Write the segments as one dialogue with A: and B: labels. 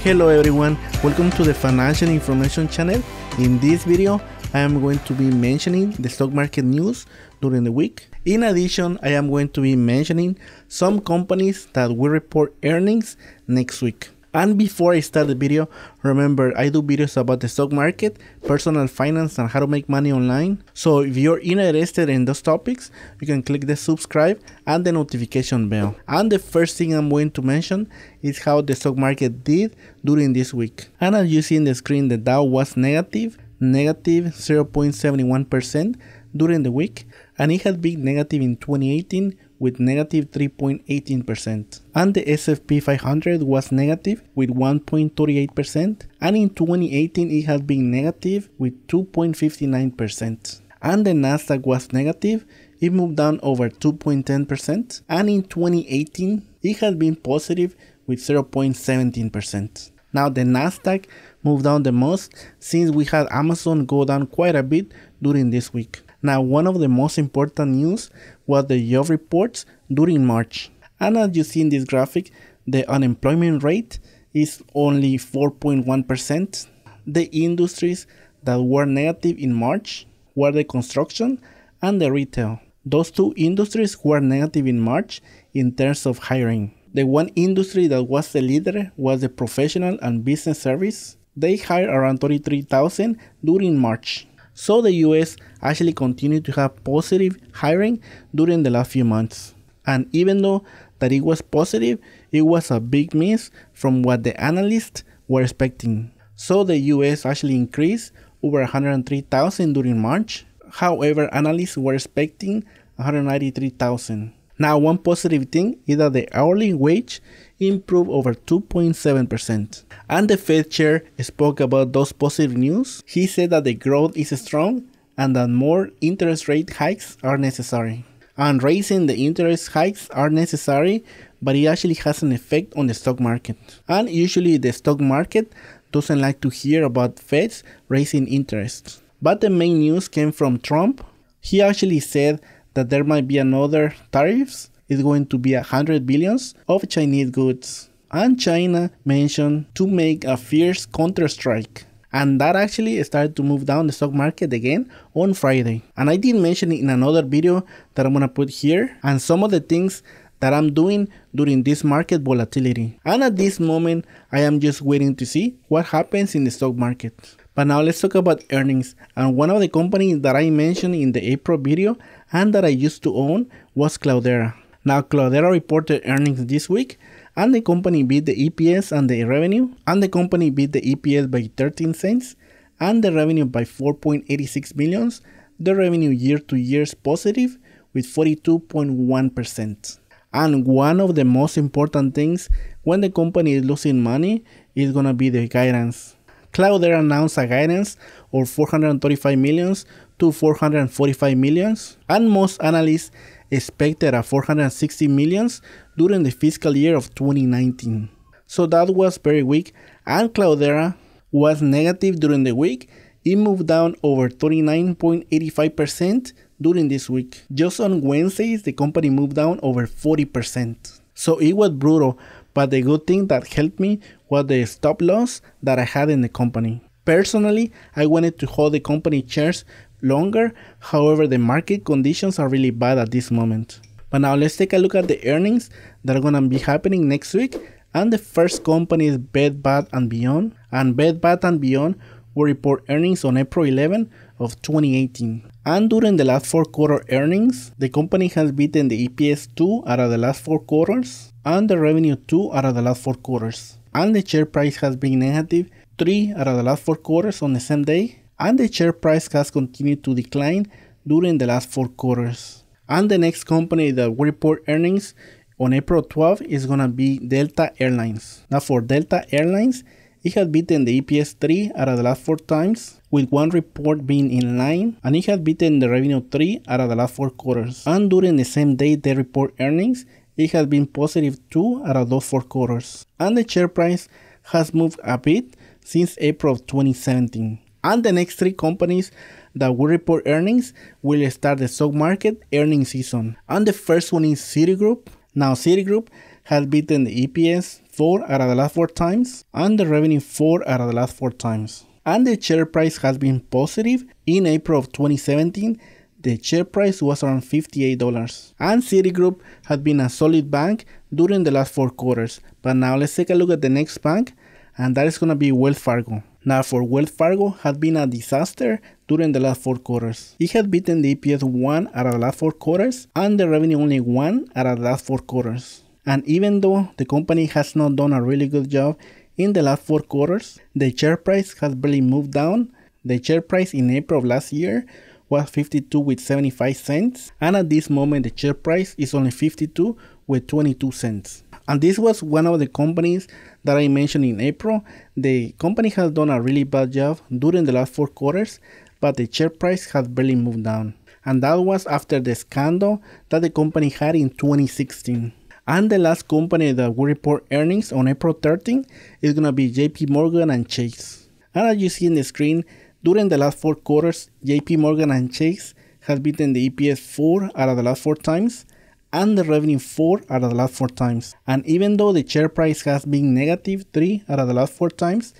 A: Hello everyone, welcome to the Financial Information channel. In this video, I am going to be mentioning the stock market news during the week. In addition, I am going to be mentioning some companies that will report earnings next week. And before I start the video, remember I do videos about the stock market, personal finance, and how to make money online. So if you're interested in those topics, you can click the subscribe and the notification bell. And the first thing I'm going to mention is how the stock market did during this week. And as you see in the screen, the DAL was negative 0.71% during the week, and it had been negative in 2018 with negative 3.18%. And the S&P 500 was negative with 1.38%, and in 2018 it had been negative with 2.59%. And the Nasdaq was negative, it moved down over 2.10%, and in 2018 it had been positive with 0.17%. Now the Nasdaq moved down the most since we had Amazon go down quite a bit during this week. Now, one of the most important news was the job reports during March. And as you see in this graphic, the unemployment rate is only 4.1%. The industries that were negative in March were the construction and the retail. Those two industries were negative in March in terms of hiring. The one industry that was the leader was the professional and business service. They hired around 33,000 during March. So the US actually continued to have positive hiring during the last few months. And even though that it was positive, it was a big miss from what the analysts were expecting. So the US actually increased over 103,000 during March. However, analysts were expecting 193,000. Now, one positive thing is that the hourly wage improved over 2.7%. And the Fed chair spoke about those positive news. He said that the growth is strong and that more interest rate hikes are necessary. And raising the interest hikes are necessary, but it actually has an effect on the stock market. And usually the stock market doesn't like to hear about Feds raising interest. But the main news came from Trump. He actually said that there might be another tariffs. It's going to be 100 billions of Chinese goods. And China mentioned to make a fierce counter-strike. And that actually started to move down the stock market again on Friday. And I did mention it in another video that I'm going to put here. And some of the things that I'm doing during this market volatility. And at this moment, I am just waiting to see what happens in the stock market. But now let's talk about earnings. And one of the companies that I mentioned in the April video and that I used to own was Cloudera. Now Cloudera reported earnings this week and the company beat the EPS and the revenue. And the company beat the EPS by 13 cents and the revenue by 4.86 million. The revenue year to year is positive with 42.1%. And one of the most important things when the company is losing money is going to be the guidance. Cloudera announced a guidance of 435 million to 445 million, and most analysts expected a 460 million during the fiscal year of 2019. So that was very weak, and Cloudera was negative during the week. It moved down over 39.85% during this week. Just on Wednesdays, the company moved down over 40%. So it was brutal, but the good thing that helped me was the stop loss that I had in the company. Personally, I wanted to hold the company shares longer. However, the market conditions are really bad at this moment. But now let's take a look at the earnings that are going to be happening next week. And the first company is Bed Bath & Beyond. And Bed Bath & Beyond will report earnings on April 11 of 2018. And during the last 4 quarter earnings, the company has beaten the EPS 2 out of the last 4 quarters and the revenue 2 out of the last 4 quarters. And the share price has been negative 3 out of the last 4 quarters on the same day. And the share price has continued to decline during the last 4 quarters. And the next company that will report earnings on April 12 is going to be Delta Airlines. Now for Delta Airlines, it had beaten the EPS 3 out of the last 4 times, with one report being in line, and it had beaten the revenue 3 out of the last 4 quarters. And during the same day they report earnings, it has been positive 2 out of those 4 quarters. And the share price has moved a bit since April of 2017. And the next 3 companies that will report earnings will start the stock market earnings season. And the first one is CitiGroup. Now CitiGroup has beaten the EPS 4 out of the last 4 times and the revenue 4 out of the last 4 times. And the share price has been positive. In April of 2017, the share price was around $58. And CitiGroup has been a solid bank during the last 4 quarters. But now let's take a look at the next bank, and that is going to be Wells Fargo. Now for Wells Fargo has been a disaster during the last 4 quarters. It had beaten the EPS 1 out of the last 4 quarters and the revenue only 1 out of the last 4 quarters. And even though the company has not done a really good job in the last 4 quarters, the share price has barely moved down. The share price in April of last year was 52 with 75 cents, and at this moment the share price is only 52 with 22 cents. And this was one of the companies that I mentioned in April. The company has done a really bad job during the last 4 quarters, but the share price has barely moved down. And that was after the scandal that the company had in 2016. And the last company that will report earnings on April 13 is going to be JPMorgan and Chase. And as you see in the screen, during the last 4 quarters, JPMorgan and Chase has beaten the EPS 4 out of the last 4 times and the revenue 4 out of the last 4 times. And even though the share price has been negative 3 out of the last 4 times,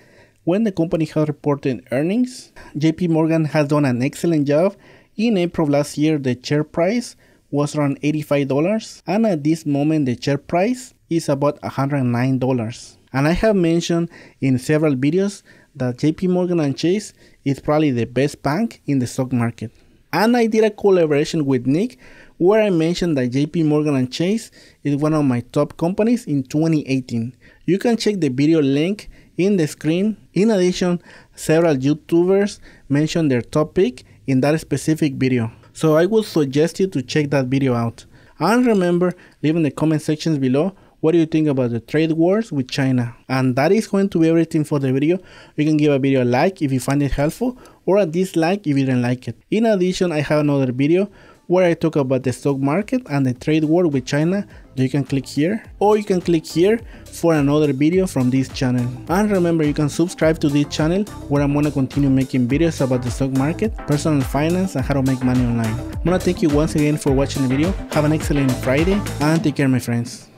A: when the company has reported earnings, JPMorgan has done an excellent job. In April of last year, the share price was around $85, and at this moment the share price is about $109. And I have mentioned in several videos that JPMorgan and Chase is probably the best bank in the stock market. And I did a collaboration with Nick where I mentioned that JPMorgan and Chase is one of my top companies in 2018. You can check the video link in the screen. In addition, several YouTubers mentioned their top pick in that specific video. So I would suggest you to check that video out. And remember, leave in the comment sections below what do you think about the trade wars with China. And that is going to be everything for the video. You can give a video a like if you find it helpful, or a dislike if you didn't like it. In addition, I have another video where I talk about the stock market and the trade war with China. You can click here, or you can click here for another video from this channel. And remember, you can subscribe to this channel where I'm gonna continue making videos about the stock market, personal finance, and how to make money online. I'm gonna thank you once again for watching the video. Have an excellent Friday and take care, my friends.